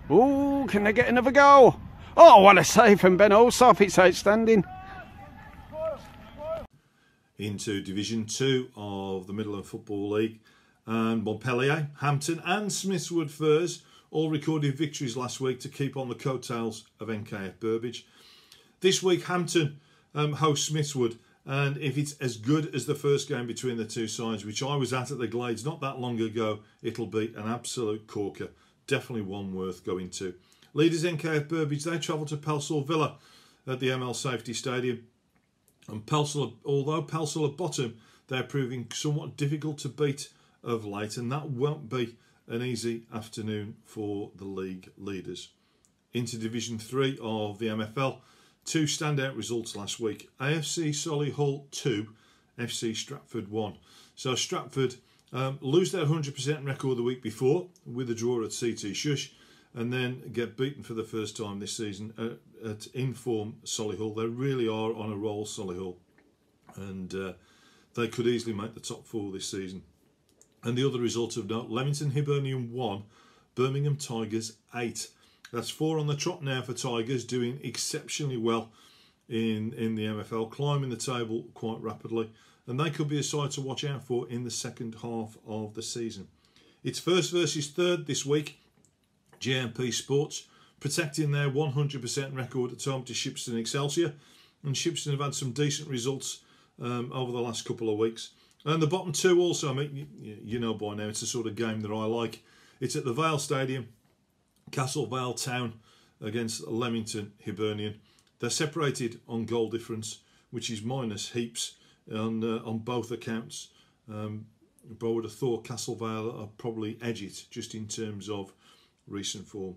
Speaker 3: Oh, can they get another goal? Oh, what a save from Ben Olsop. It's outstanding.
Speaker 1: Into Division 2 of the Midland Football League, and Montpellier, Hampton and Smithswood Firs all recorded victories last week to keep on the coattails of NKF Burbage. This week Hampton hosts Smithswood, and if it's as good as the first game between the two sides, which I was at the Glades not that long ago, it'll be an absolute corker. Definitely one worth going to. Leaders NKF Burbage, they travel to Pelsall Villa at the ML Safety Stadium. And Pelsall, although Pelsall are bottom, they're proving somewhat difficult to beat of late, and that won't be an easy afternoon for the league leaders. Into Division 3 of the MFL, 2 standout results last week. AFC Solihull 2, FC Stratford 1. So Stratford lose their 100% record the week before with a draw at CT Shush, and then get beaten for the first time this season at in-form Solihull. They really are on a roll, Solihull, and they could easily make the top 4 this season. And the other result of note, Leamington Hibernian 1, Birmingham Tigers 8. That's 4 on the trot now for Tigers, doing exceptionally well in the MFL, climbing the table quite rapidly, and they could be a side to watch out for in the second half of the season. It's first versus third this week. JMP Sports protecting their 100% record at home to Shipston Excelsior, and Shipston have had some decent results over the last couple of weeks. And the bottom two also, I mean, you know by now, it's the sort of game that I like. It's at the Vale Stadium, Castle Vale Town against Leamington Hibernian. They're separated on goal difference, which is minus heaps on both accounts. But I would have thought Castle Vale are probably edge it just in terms of recent form.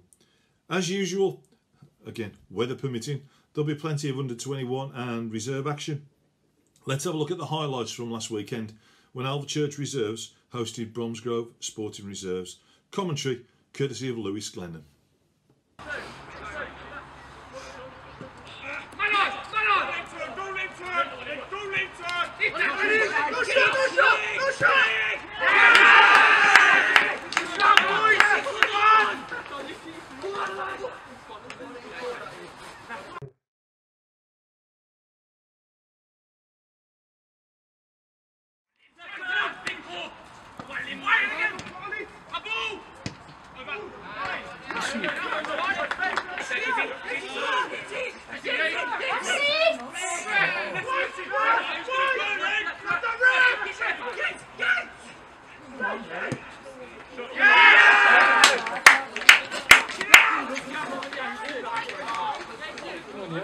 Speaker 1: As usual, again, weather permitting, there'll be plenty of under 21 and reserve action. Let's have a look at the highlights from last weekend when Alvechurch Reserves hosted Bromsgrove Sporting Reserves. Commentary courtesy of Lewis Glennon.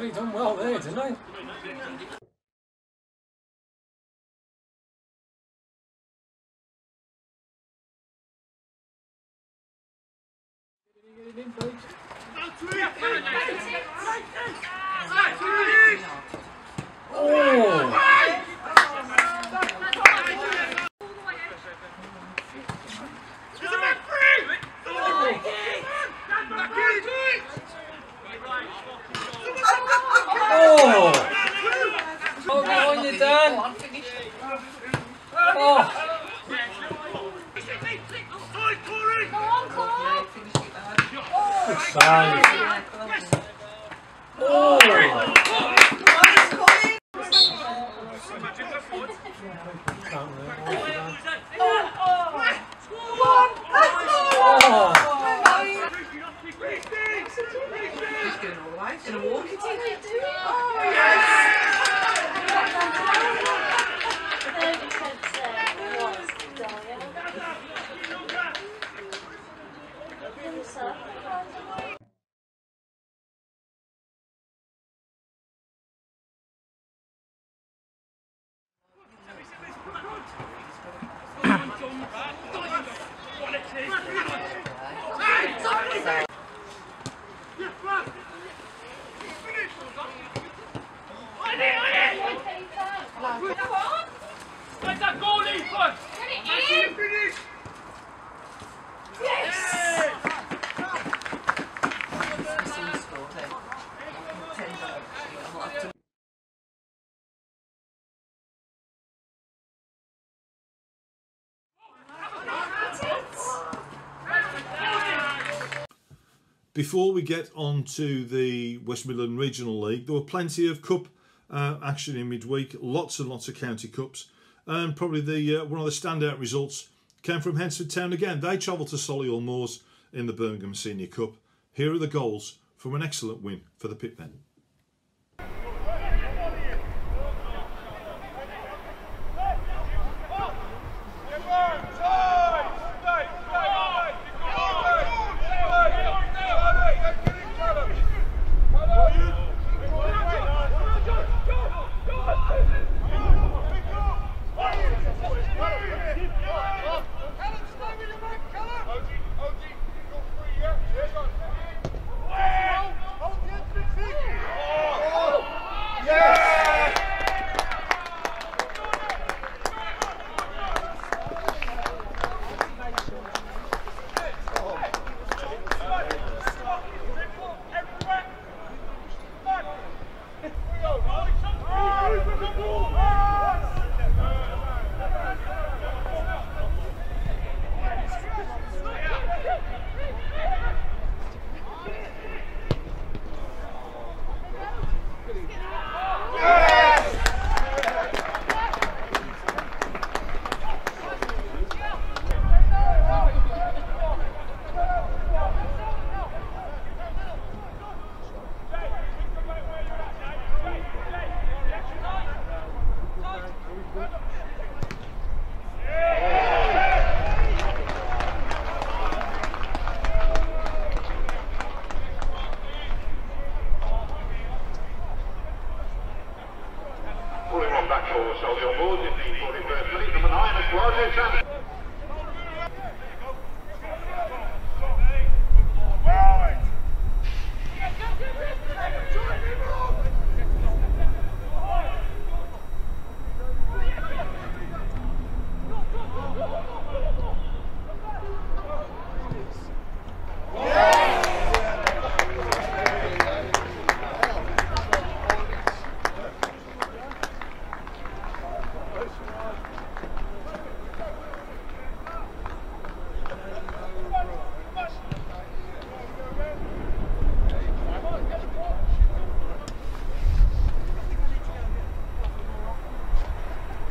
Speaker 9: He's done well there, didn't he?
Speaker 1: Before we get on to the West Midland Regional League, there were plenty of cup action in midweek, lots and lots of county cups, and probably the one of the standout results came from Hensford Town again. They travelled to Solihull Moors in the Birmingham Senior Cup. Here are the goals from an excellent win for the Pitmen.
Speaker 10: back four, so the Moores is being 41st minute, number 9, Claudia Chan.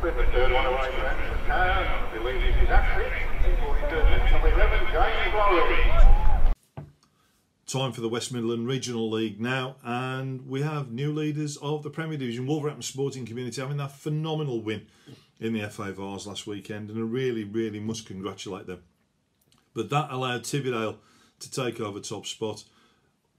Speaker 10: With the third one away from Anderson Town, I believe this is actually the 43rd minute, number 11, James Lowry.
Speaker 1: Time for the West Midland Regional League now, and we have new leaders of the Premier Division, Wolverhampton Sporting Community, having that phenomenal win in the FA Vars last weekend, and I really must congratulate them. But that allowed Tividale to take over top spot.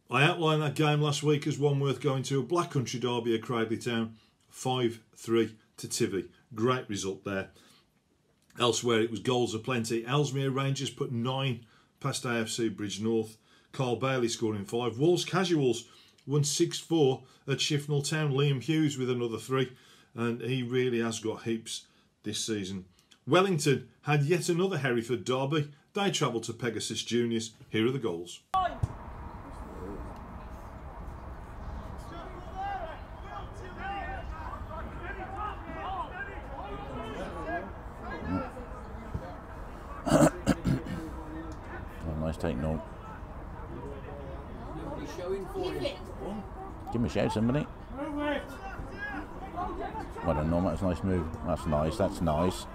Speaker 1: I outlined that game last week as one worth going to, a Black Country derby at Cradley Town, 5-3 to Tivy. Great result there. Elsewhere it was goals aplenty. Ellesmere Rangers put 9 past AFC Bridge North. Carl Bailey scoring 5. Wolves Casuals won 6-4 at Shifnal Town. Liam Hughes with another 3, and he really has got heaps this season. Wellington had yet another Hereford derby. They travelled to Pegasus Juniors. Here are the goals.
Speaker 11: Nice take, no. Give me a shout, somebody. Well done, Norm, that's a nice move. That's nice, that's nice.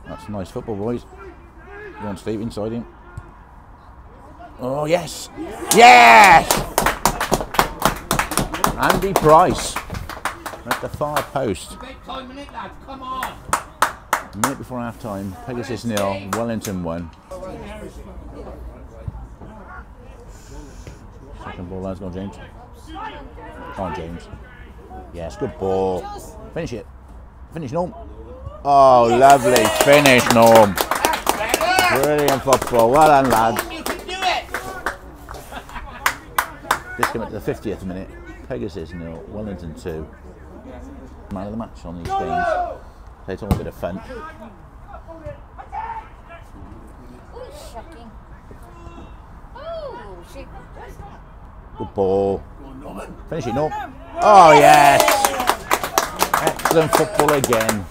Speaker 11: That's nice football, boys. Go on, Steve, inside him. Oh, yes! Yes! Andy Price at the far post. A minute before half time, Pegasus 0, Wellington 1. Second ball, lads, go on, James. Go on, James. Yes, good ball. Finish it. Finish, Norm. Oh, lovely finish, Norm. Brilliant football. Well done, lads. This came at the 50th minute. Pegasus 0, Wellington 2. Man of the match on these games. It's all a bit of fun. Good ball. Finish it, no. Oh, yes. Excellent football again.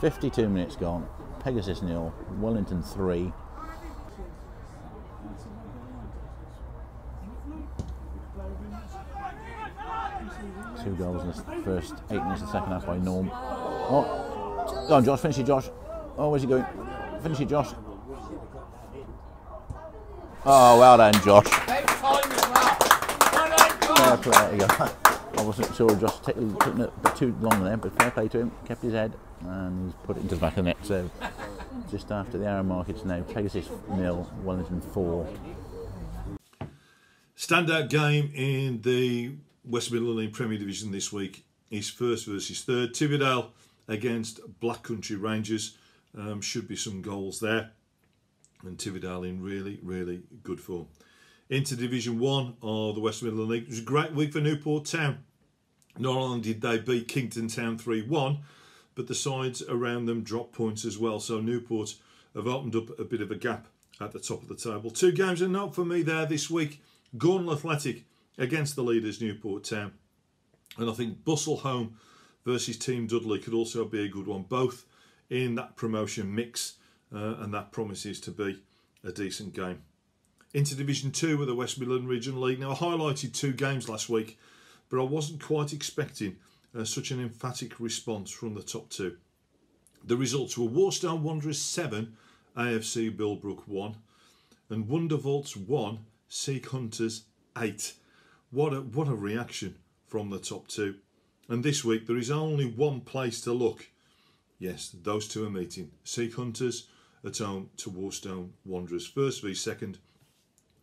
Speaker 11: 52 minutes gone. Pegasus 0, Wellington 3. Two goals in the first 8 minutes of the second half by Norm. Oh, go on, Josh. Finish it, Josh. Oh, where's he going? Finish it, Josh. Oh, well done, Josh. Fair play. There you go. I wasn't sure Josh took it a bit too long there, but fair play to him. Kept his head and he's put it into the back of the net. So just after the hour mark, it's now Pegasus 0, Wellington 4.
Speaker 1: Standout game in the West Midland Premier Division this week is first versus third. Tividale against Black Country Rangers. Should be some goals there. And Tividale in really good form. Into Division 1 of the West Midland League. It was a great week for Newport Town. Not only did they beat Kington Town 3-1, but the sides around them dropped points as well. So Newport have opened up a bit of a gap at the top of the table. 2 games a note for me there this week. Gornal Athletic against the leaders Newport Town. And I think Bustle Home versus Team Dudley could also be a good one. Both in that promotion mix. And that promises to be a decent game. Into Division 2 of the West Midland Regional League. Now, I highlighted 2 games last week, but I wasn't quite expecting such an emphatic response from the top 2. The results were Warstone Wanderers 7, AFC Billbrook 1, and Wondervolts 1, Seek Hunters 8. What a reaction from the top 2. And this week, there is only one place to look. Yes, those 2 are meeting. Seek Hunters at home to Warstone Wanderers. First v second.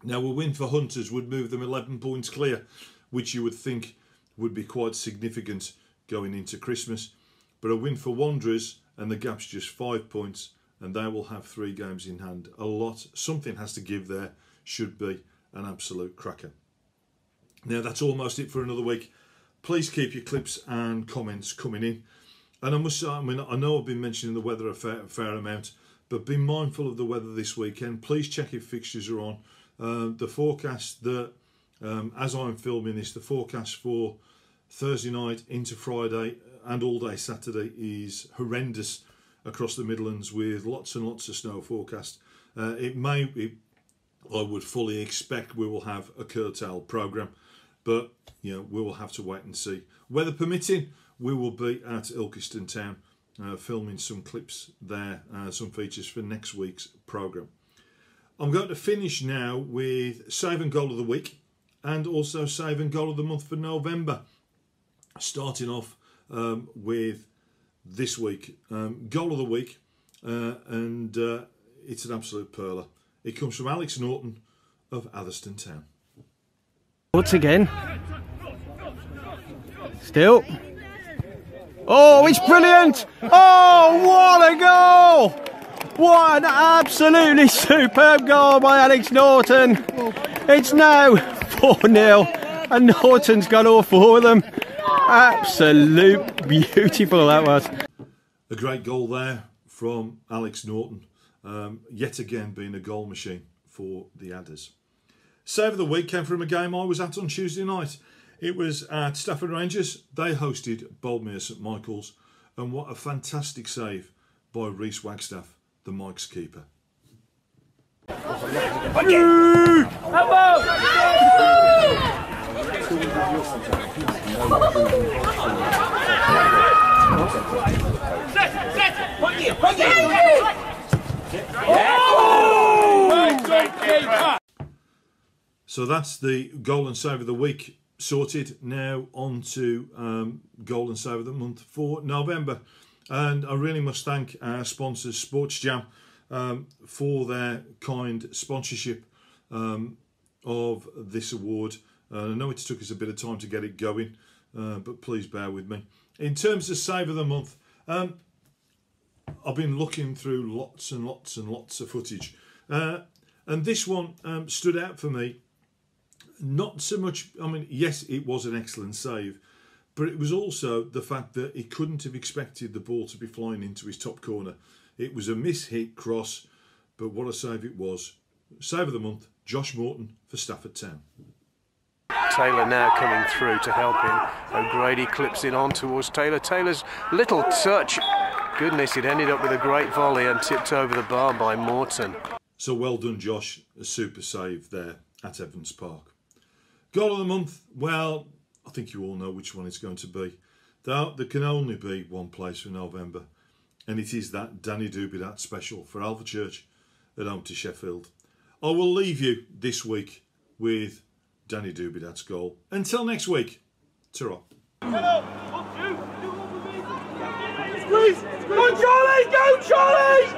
Speaker 1: Now, a win for Hunters would move them 11 points clear, which you would think would be quite significant going into Christmas. But a win for Wanderers and the gap's just 5 points, and they will have 3 games in hand. Something has to give there. Should be an absolute cracker. Now, that's almost it for another week. Please keep your clips and comments coming in. And I must say, I know I've been mentioning the weather a fair amount, but be mindful of the weather this weekend. Please check if fixtures are on. The forecast that, as I'm filming this, the forecast for Thursday night into Friday and all day Saturday is horrendous across the Midlands, with lots and lots of snow forecast. I would fully expect we will have a curtailed programme, but we will have to wait and see. Weather permitting, we will be at Ilkeston Town filming some clips there, some features for next week's programme. I'm going to finish now with Save and Goal of the Week and also Save and Goal of the Month for November. Starting off with this week, Goal of the Week, and it's an absolute perler. It comes from Alex Norton of Atherstone Town.
Speaker 3: Once again. Still. Oh, it's brilliant! Oh, what a goal! What an absolutely superb goal by Alex Norton. It's now 4-0 and Norton's got all 4 of them. Absolute beautiful that was.
Speaker 1: A great goal there from Alex Norton. Yet again being a goal machine for the Adders. Save of the week came from a game I was at on Tuesday night. It was at Stafford Rangers. They hosted Boldmere St Michael's, and what a fantastic save by Reece Wagstaff, the Mike's keeper. So that's the goal and save of the week sorted. Now on to goal and save of the month for November. And I really must thank our sponsors, Sports Jam, for their kind sponsorship of this award. I know it took us a bit of time to get it going, but please bear with me. In terms of save of the month, I've been looking through lots and lots and lots of footage. And this one stood out for me. Not so much, yes, it was an excellent save, but it was also the fact that he couldn't have expected the ball to be flying into his top corner. It was a mishit cross, but what a save it was. Save of the month, Josh Morton for Stafford Town.
Speaker 5: Taylor now coming through to help him. O'Grady clips it on towards Taylor. Taylor's little touch. Goodness, it ended up with a great volley and tipped over the bar by Morton.
Speaker 1: So well done, Josh. A super save there at Evans Park. Goal of the month, well, I think you all know which one it's going to be. There can only be one place for November, and it is that Danny Dubidat special for Alvechurch at home to Sheffield. I will leave you this week with Danny Dubidat's goal. Until next week, ta-ra.
Speaker 4: Go Charlie! Go Charlie!